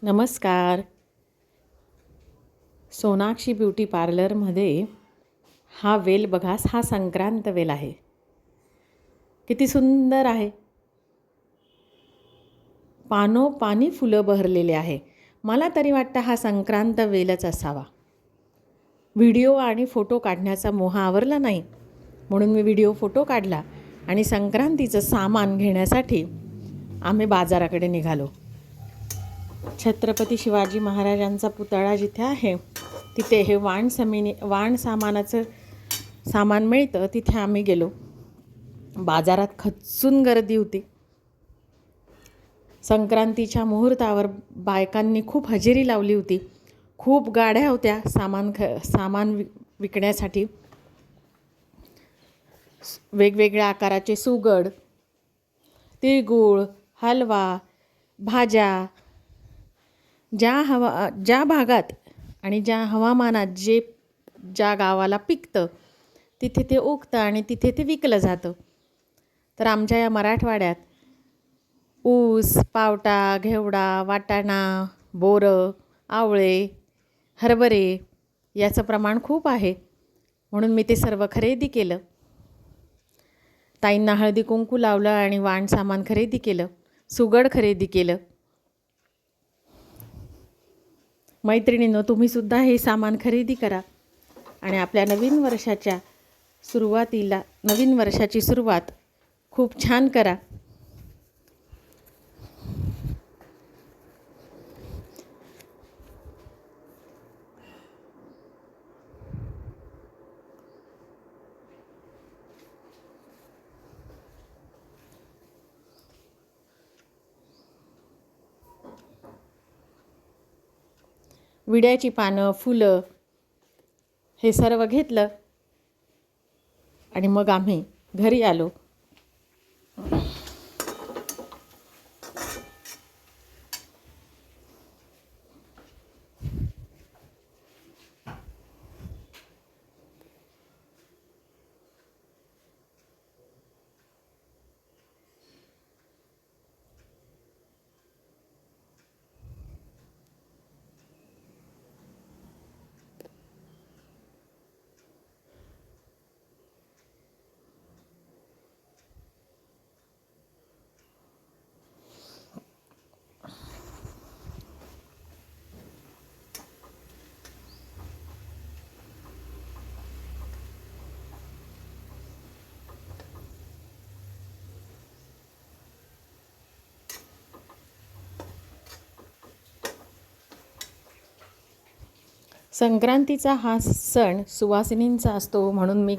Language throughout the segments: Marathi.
नमस्कार. सोनाक्षी ब्युटी पार्लरमध्ये हा वेल बघा, हा संक्रांत वेल आहे. किती सुंदर आहे. पानोपानी फुलं बहरलेले आहे. मला तरी वाटतं हा संक्रांत वेलच असावा. व्हिडिओ आणि फोटो काढण्याचा मोह आवरला नाही, म्हणून मी व्हिडिओ फोटो काढला आणि संक्रांतीचं सामान घेण्यासाठी आम्ही बाजाराकडे निघालो. छत्रपती शिवाजी महाराजांचा पुतळा जिथे आहे तिथे हे वाण सामानाचं सामान मिळतं. तिथे आम्ही गेलो. बाजारात खच्चून गर्दी होती. संक्रांतीच्या मुहूर्तावर बायकांनी खूप हजेरी लावली होती. खूप गाड्या होत्या सामान विकण्यासाठी. वेगवेगळ्या आकाराचे सुगड, तिळगुळ, हलवा, भाज्या, ज्या भागात आणि ज्या हवामानात ज्या गावाला पिकतं तिथे ते उगतं आणि तिथे ते विकलं जातं. तर आमच्या या मराठवाड्यात ऊस, पावटा, घेवडा, वाटाणा, बोरं, आवळे, हरभरे याचं प्रमाण खूप आहे, म्हणून मी ते सर्व खरेदी केलं. ताईंना हळदी कुंकू लावलं आणि वाण सामान खरेदी केलं, सुगड खरेदी केलं. मैत्रिणींनो, तुम्हीसुद्धा हे सामान खरेदी करा आणि आपल्या नवीन वर्षाची सुरुवात खूप छान करा. विड्याची पानं, फुलं हे सर्व घेतलं आणि मग आम्ही घरी आलो. संक्रांतीचा हा सण सुवासिनींचा असतो, म्हणून मी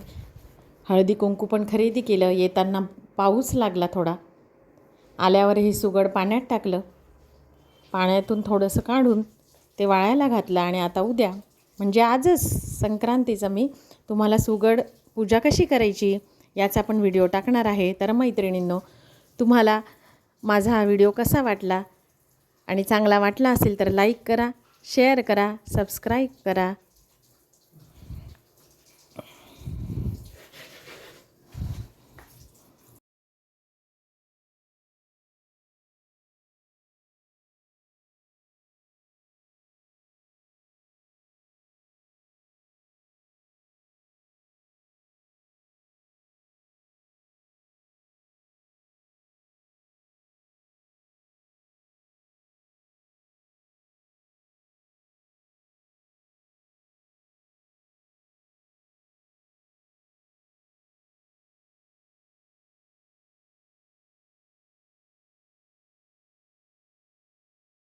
हळदी कुंकू पण खरेदी केलं. येताना पाऊस लागला थोडा. आल्यावर हे सुगड पाण्यात टाकलं. पाण्यातून थोडंसं काढून ते वाळायला घातलं आणि आता उद्या म्हणजे आजच संक्रांतीचं मी तुम्हाला सुगड पूजा कशी करायची याचा पण व्हिडिओ टाकणार आहे. तर मैत्रिणींनो, तुम्हाला माझा हा व्हिडिओ कसा वाटला आणि चांगला वाटला असेल तर लाईक करा, शेअर करा, सबस्क्राईब करा.